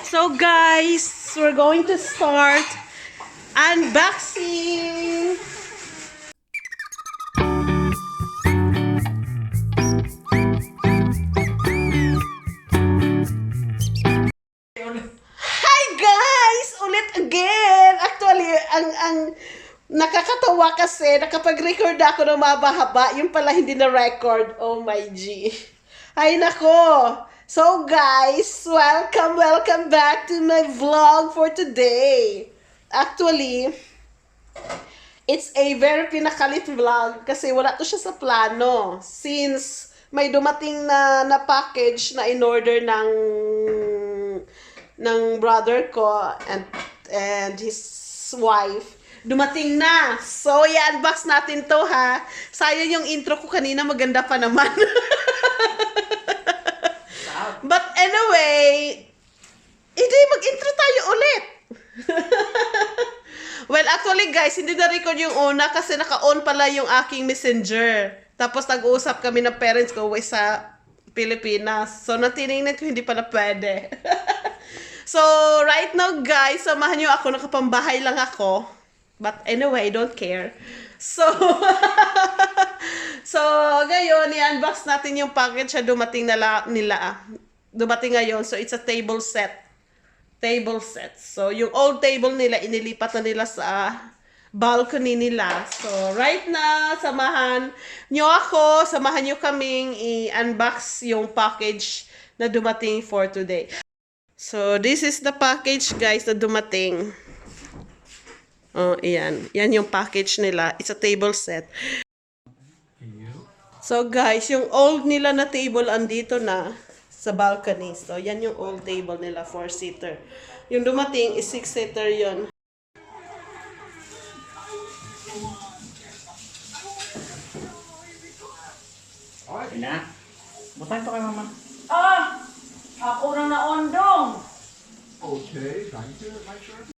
So guys, we're going to start unboxing. Hi guys! Ulit again! Actually, ang nakakatawa kasi nakapag-record ako ng mabahaba, yung pala hindi na record. Oh my G. Ay nako! So guys, welcome back to my vlog for today. Actually, it's a very pinakalit vlog kasi wala to siya sa plano. Since may dumating na package na in-order ng brother ko and his wife. Dumating na. So, i-unbox natin to ha. Sayang yung intro ko kanina, maganda pa naman. But anyway, hindi mag-intro tayo ulit. Well, actually guys, hindi na-record yung una kasi naka-on pala yung aking messenger. Tapos nag-uusap kami ng parents ko sa Pilipinas. So, natinignan ko hindi pala pwede. So, right now guys, samahan nyo ako, nakapambahay lang ako. But anyway, I don't care. So, so ngayon, i-unbox natin yung package na dumating dumating ngayon. So, it's a table set. Table set. So, yung old table nila, inilipat na nila sa balcony nila. So, right now, samahan nyo kaming i-unbox yung package na dumating for today. So, this is the package, guys, na dumating. Oh, iyan. Yan yung package nila. It's a table set. So, guys, yung old nila na table andito na sa balcony. So, yan yung old table nila, 4-seater. Yung dumating is 6-seater yun. Okay na. Butahin to kay mama. Ah! Ako na naondong! Okay, thank you. Make sure.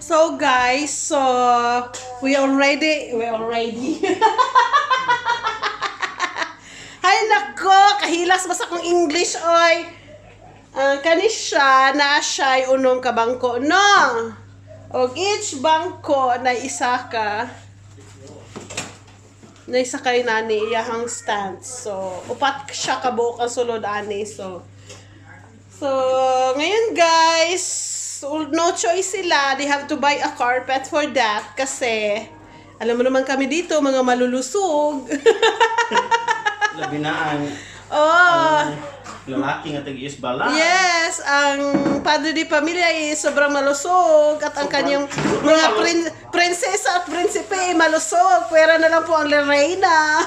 So guys, we already Hay nako, kahilas basta kong English oy. Kani siya na siya unong kabangko no. Og each bangko na isa kay nani iyahang stand. So upat siya kabuok ang sulod ani. So ngayon guys, no choice sila. They have to buy a carpet for that. Kasi, alam mo naman kami dito, mga malulusog. Labi na ang lalaki nga tag-iis bala. Yes, ang padre di pamilya ay sobrang malusog. At ang kanyang mga prinsesa at prinsipe ay malusog. Pwera na lang po ang Lorena.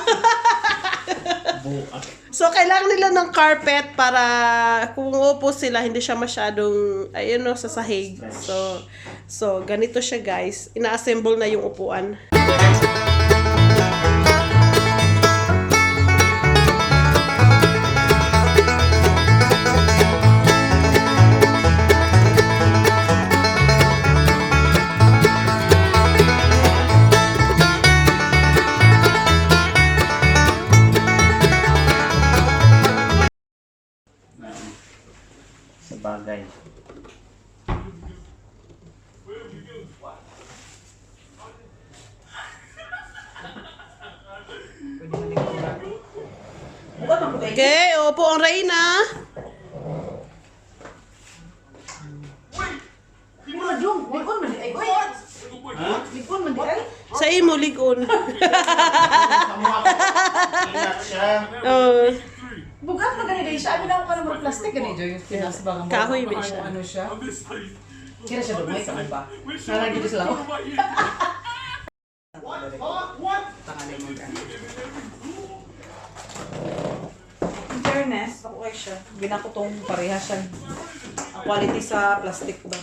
So, kailangan nila ng carpet para kung upo sila, hindi siya masyadong, ayun no, sa sahig. So, ganito siya guys. Ina-assemble na yung upuan. Bagay. Okay, opo ang Reyna. Ligon man di ay. Ligon man di ay. Sa imo ligon. Ingat siya. Oh, Bugat na ganito siya. Abi na ako ka naman plastic ganito yung pinas ba nga. Kahoy ba siya? Ano siya? Kira siya dumay ka ba? Nalagi ko sila. Tangalay mo ka. In fairness, ako kay siya. Binakutong pareha siya. Ang quality sa plastic ba?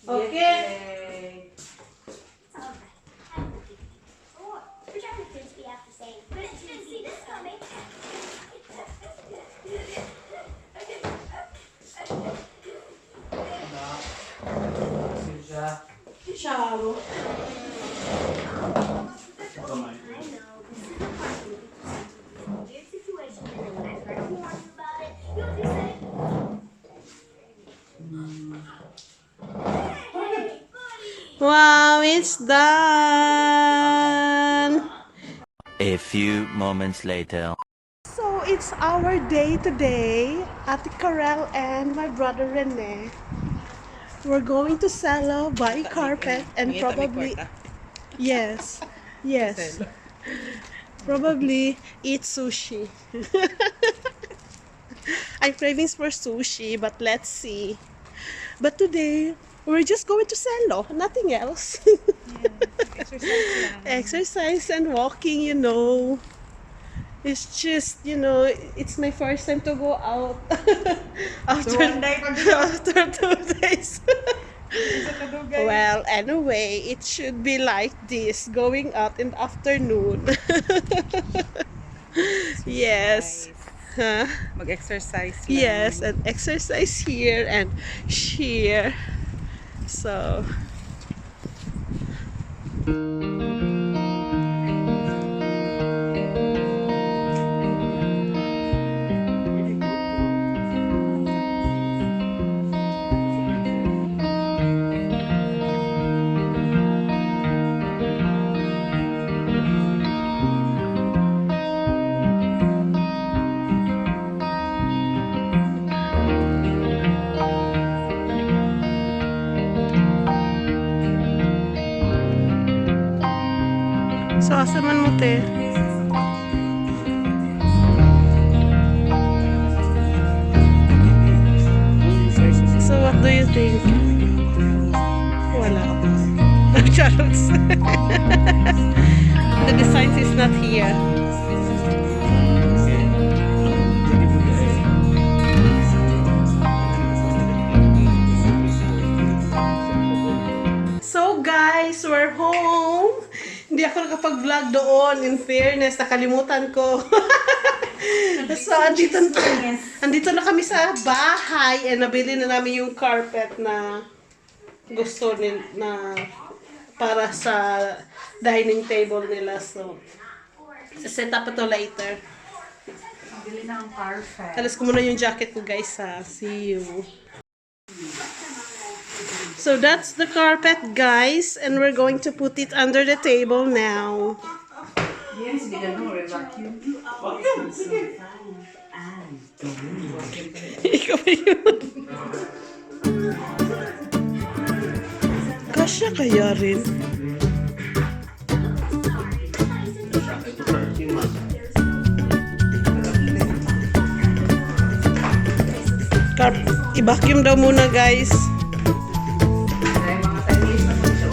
okay. Which other kids we have to say? But it's good to see this coming. Sharo. I know. This is a part weird situation. And when I first warned you about it, you just say, "Hey, buddy." Wow, it's done. A few moments later. So it's our day today. Ate Karel and my brother Rene. We're going to Salo, buy carpet, and probably yes, yes, probably eat sushi. I'm cravings for sushi, but let's see. But today we're just going to Salo, nothing else. Exercise and walking, you know. It's just, you know, it's my first time to go out after, after 2 days. Well, anyway, it should be like this, going out in the afternoon. Yes. Huh? Mag-exercise lang. Yes, and exercise here and here. So, so asa man mo te? So what do you think? designs. The designs is not here. So guys, we're home. Hindi ako nakapag-vlog doon. In fairness, nakalimutan ko. So, andito na kami sa bahay and nabili na namin yung carpet na gusto na para sa dining table nila. So, set up ito later. Bili na ang carpet. Alas ko muna yung jacket ko guys ha. See you. So that's the carpet guys and we're going to put it under the table now. Yan, sige na mo, vacuum. Ikaw ba yun? Kasya kaya rin? I-vacuum daw muna guys. Ay, mga talis na mo siya.